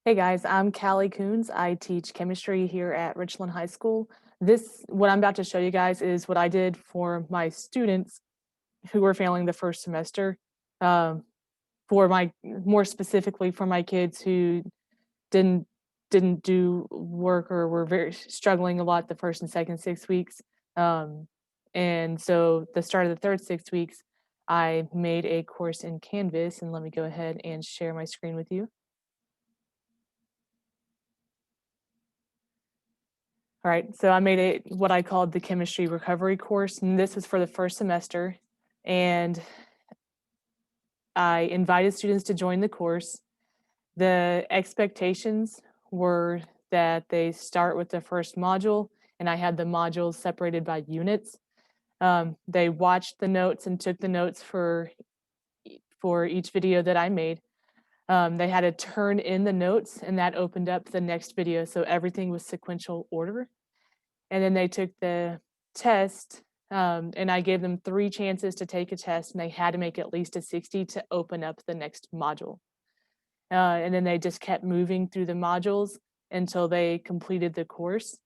Hey guys, I'm Callie Coons. I teach chemistry here at Richland High School. What I'm about to show you guys is what I did for my students who were failing the first semester. Um, more specifically for my kids who didn't didn't do work or were very struggling a lot the first and second 6 weeks. Um, and so the start of the third 6 weeks, I made a course in Canvas, and let me go ahead and share my screen with you. All right, so I made it what I called the chemistry recovery course, and this was for the first semester. And I invited students to join the course. The expectations were that they start with the first module, and I had the modules separated by units. They watched the notes and took the notes for each video that I made. They had to turn in the notes, and that opened up the next video, so everything was sequential order. And then they took the test, and I gave them 3 chances to take a test, and they had to make at least a 60 to open up the next module. And then they just kept moving through the modules until they completed the course.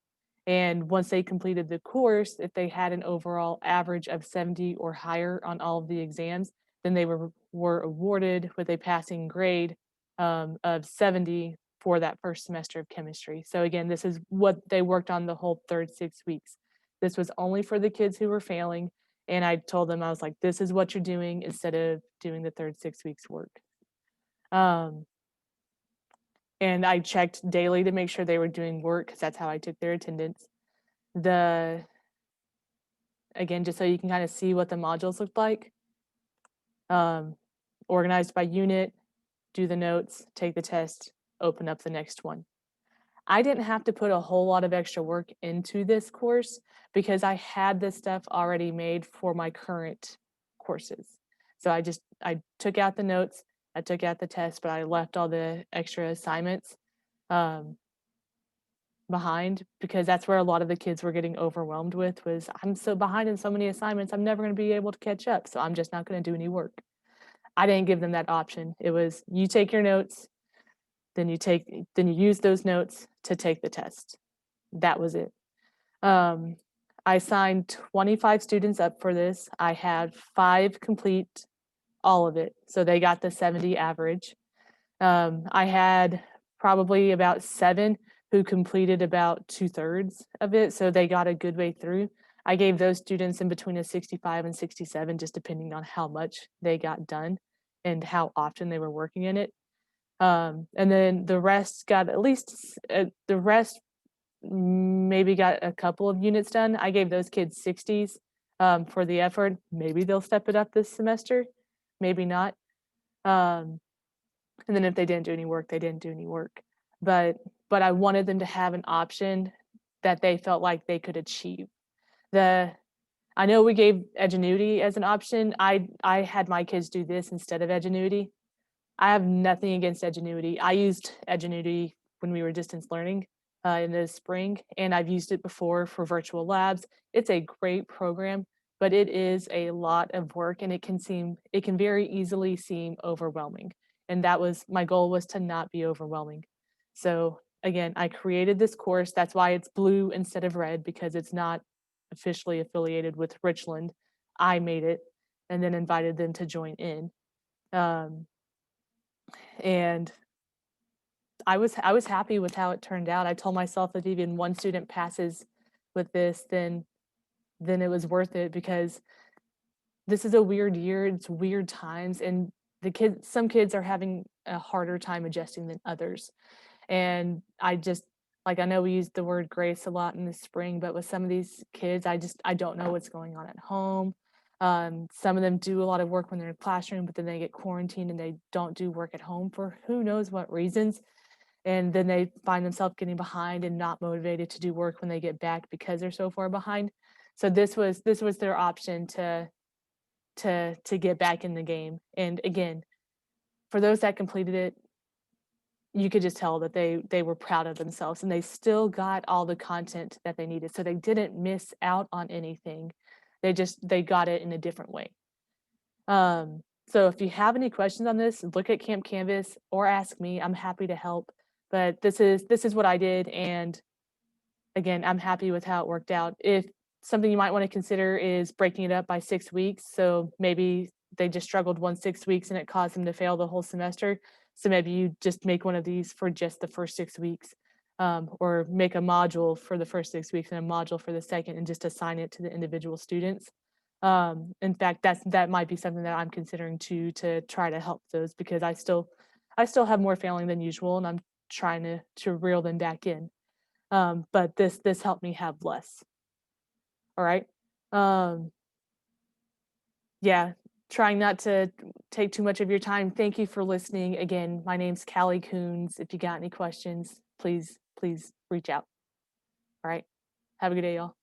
And once they completed the course, if they had an overall average of 70 or higher on all of the exams, then they were awarded with a passing grade of 70 for that first semester of chemistry. So again, this is what they worked on the whole third 6 weeks. This was only for the kids who were failing. And I told them, I was like, this is what you're doing instead of doing the third 6 weeks work. Um, and I checked daily to make sure they were doing work because that's how I took their attendance. The Again, just so you can kind of see what the modules looked like. Um, Organized by unit, do the notes, take the test, open up the next one. I didn't have to put a whole lot of extra work into this course because I had this stuff already made for my current courses. So I took out the notes, I took out the test, but I left all the extra assignments um, behind because that's where a lot of the kids were getting overwhelmed with was I'm so behind in so many assignments, I'm never going to be able to catch up, so I'm just not going to do any work. I didn't give them that option. It was you take your notes, then you use those notes to take the test. That was it. Um, I signed 25 students up for this. I had 5 complete all of it, so they got the 70 average. I had probably about 7 who completed about 2/3 of it, so they got a good way through. I gave those students in between a 65 and 67 just depending on how much they got done and how often they were working in it. And then the rest got at least the rest maybe got a couple of units done. I gave those kids 60s, for the effort. Maybe they'll step it up this semester, maybe not. Um, and then if they didn't do any work, they didn't do any work. But but I wanted them to have an option that they felt like they could achieve. The I know we gave Edgenuity as an option. I had my kids do this instead of Edgenuity. I have nothing against Edgenuity. I used Edgenuity when we were distance learning in the spring, and I've used it before for virtual labs. It's a great program, but it is a lot of work, and it can very easily seem overwhelming. And that was my goal was to not be overwhelming. So again, I created this course. That's why it's blue instead of red because it's not officially affiliated with Richland. I made it and then invited them to join in. Um, and I was happy with how it turned out. I told myself that even one student passes with this, then it was worth it because this is a weird year, it's weird times, and some kids are having a harder time adjusting than others. And I know we use the word grace a lot in the spring, but with some of these kids, I don't know what's going on at home. Some of them do a lot of work when they're in the classroom, but then they get quarantined and they don't do work at home for who knows what reasons, and then they find themselves getting behind and not motivated to do work when they get back because they're so far behind. So this was their option to get back in the game. And again, for those that completed it, you could just tell that they were proud of themselves and they still got all the content that they needed. So they didn't miss out on anything. They got it in a different way. So if you have any questions on this, look at Camp Canvas or ask me. I'm happy to help. But this is what I did, and again, I'm happy with how it worked out. If something you might want to consider is breaking it up by 6 weeks, so maybe they just struggled 6 weeks and it caused them to fail the whole semester. So maybe you just make one of these for just the first 6 weeks, or make a module for the first 6 weeks and a module for the second, and just assign it to the individual students. In fact, that might be something that I'm considering too, to try to help those, because I still have more failing than usual, and I'm trying to reel them back in. But this helped me have less. All right. Um, yeah, trying not to take too much of your time. Thank you for listening. Again, my name's Callie Coons. If you got any questions, please reach out. All right. Have a good day, y'all.